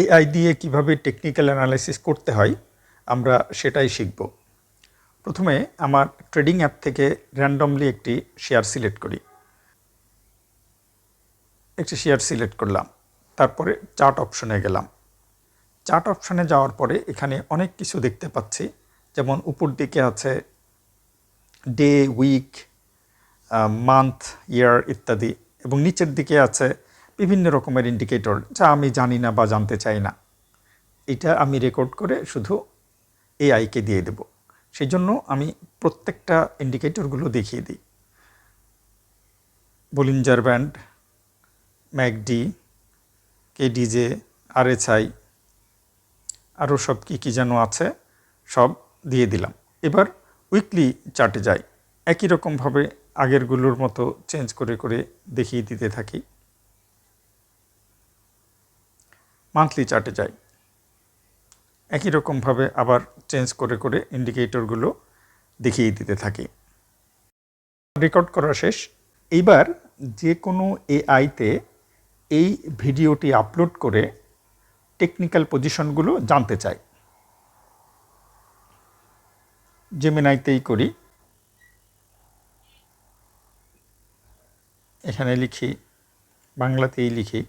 AI দিয়ে কিভাবে technical analysis করতে হয় আমরা সেটাই শিখব। প্রথমে আমার ট্রেডিং অ্যাপ থেকে র্যান্ডমলি একটি শেয়ার সিলেক্ট করি। একটি শেয়ার সিলেক্ট করলাম, তারপরে চার্ট অপশনে গেলাম। চার্ট অপশনে যাওয়ার পরে এখানে অনেক কিছু দেখতে পাচ্ছি, যেমন উপর দিকে আছে ডে, উইক, মান্থ, ইয়ার ইত্যাদি, এবং নিচের দিকে আছে বিভিন্ন রকমের ইন্ডিকেটর যা আমি জানি না বা জানতে চাই না। এটা আমি রেকর্ড করে শুধু এআইকে দিয়ে দেব। সেই জন্য আমি প্রত্যেকটা ইন্ডিকেটরগুলো দেখিয়ে দিই। বলিঞ্জার ব্যান্ড, ম্যাকডি, কেডিজে, আরএসআই, আরও সব কী যেন আছে সব দিয়ে দিলাম। এবার উইকলি চার্টে যাই, একই রকমভাবে আগেরগুলোর মতো চেঞ্জ করে করে দেখিয়ে দিতে থাকি। মান্থলি চার্টে যাই, একই রকমভাবে আবার চেঞ্জ করে করে ইন্ডিকেটরগুলো দেখিয়ে দিতে থাকি। রেকর্ড করা শেষ। এইবার যে কোনো এআইতে এই ভিডিওটি আপলোড করে টেকনিক্যাল পজিশনগুলো জানতে চাই। জেমিনাইতেই করি, এখানে লিখি, বাংলাতেই লিখি।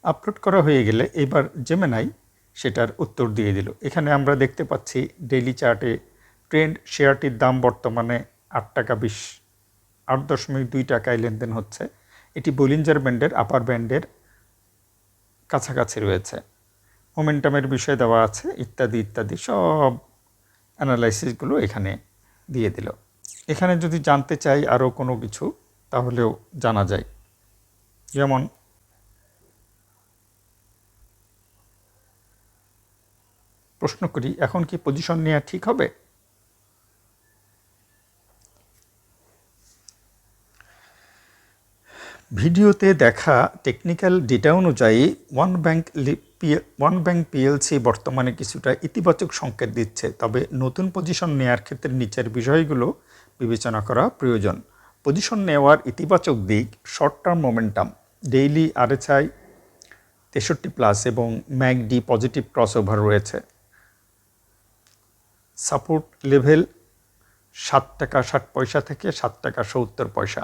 আপলোড করা হয়ে গেলে এবার জেমিনাই সেটার উত্তর দিয়ে দিল। এখানে আমরা দেখতে পাচ্ছি ডেইলি চার্টে ট্রেন্ড শেয়ারটির দাম বর্তমানে 8.2 টাকায় লেনদেন হচ্ছে। এটি বলিঞ্জার ব্যান্ডের আপার ব্যান্ডের কাছাকাছি রয়েছে। মোমেন্টামের বিষয় দেওয়া আছে, ইত্যাদি ইত্যাদি সব অ্যানালাইসিসগুলো এখানে দিয়ে দিল। এখানে যদি জানতে চাই আরও কোনো কিছু তাহলেও জানা যায়, যেমন প্রশ্ন করি, এখন কি পজিশন নেওয়া ঠিক হবে? ভিডিওতে দেখা টেকনিক্যাল ডেটা অনুযায়ী ওয়ান ব্যাংক পিএলসি বর্তমানে কিছুটা ইতিবাচক সংকেত দিচ্ছে, তবে নতুন পজিশন নেওয়ার ক্ষেত্রে নিচের বিষয়গুলো বিবেচনা করা প্রয়োজন। পজিশন নেওয়ার ইতিবাচক দিক: short term momentum, daily RSI 63+ এবং ম্যাকডি পজিটিভ ক্রসওভার রয়েছে। সাপোর্ট লেভেল 7 টাকা 60 পয়সা থেকে 7 টাকা 70 পয়সা।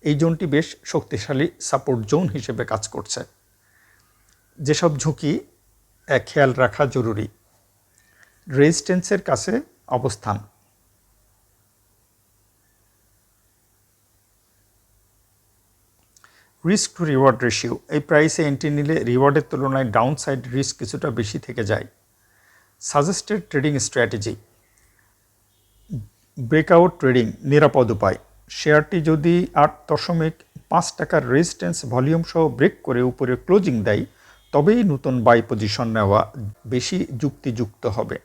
এই জোনটি বেশ শক্তিশালী সাপোর্ট জোন হিসেবে কাজ করছে। যেসব ঝুঁকি খেয়াল রাখা জরুরি: রেজিস্ট্যান্সের কাছে অবস্থান, রিস্ক টু রিওয়ার্ড রেশিও, এই প্রাইসে এন্ট্রি নিলে রিওয়ার্ডের তুলনায় ডাউনসাইড রিস্ক কিছুটা বেশি থেকে যায়। Suggested trading strategy: breakout trading নিরাপদ উপায়। শেয়ারটি যদি 8.5 টাকার রেজিস্ট্যান্স ভলিউম সহ ব্রেক করে উপরে ক্লোজিং দেয়, তবেই নতুন বাই পজিশন নেওয়া বেশি যুক্তিযুক্ত হবে।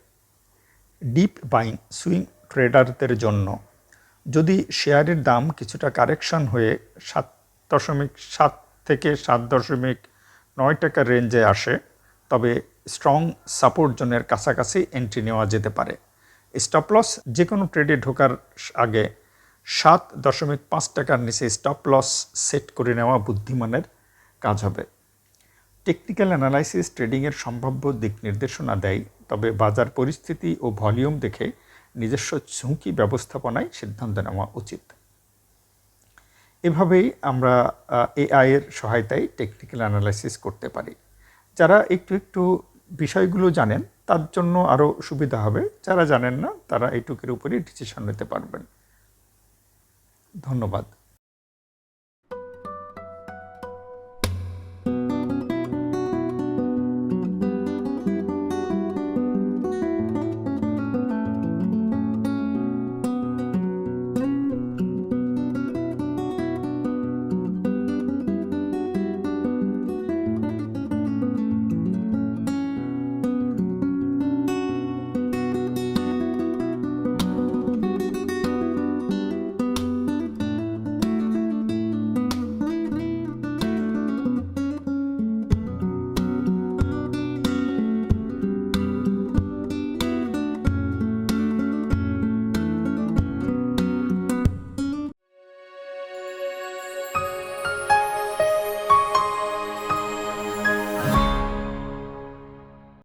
ডিপ বাইং সুইং ট্রেডারদের জন্য: যদি শেয়ারের দাম কিছুটা কারেকশন হয়ে 7.7 থেকে 7.9 টাকার রেঞ্জে আসে, তবে স্ট্রং সাপোর্ট জোনের কাছাকাছি এন্ট্রি নেওয়া যেতে পারে। স্টপ লস: যে কোনো ট্রেডে ঢোকার আগে 7.5 টাকার নিচে স্টপ লস সেট করে নেওয়া বুদ্ধিমানের কাজ হবে। টেকনিক্যাল অ্যানালাইসিস ট্রেডিংয়ের সম্ভাব্য দিক নির্দেশনা দেয়, তবে বাজার পরিস্থিতি ও ভলিউম দেখে নিজস্ব ঝুঁকি ব্যবস্থাপনায় সিদ্ধান্ত নেওয়া উচিত। এভাবেই আমরা এআইয়ের সহায়তায় টেকনিক্যাল অ্যানালাইসিস করতে পারি। যারা একটু বিষয়গুলো জানেন তার জন্য আরও সুবিধা হবে, যারা জানেন না তারা এইটুকের উপরেই ডিসিশন নিতে পারবেন। ধন্যবাদ।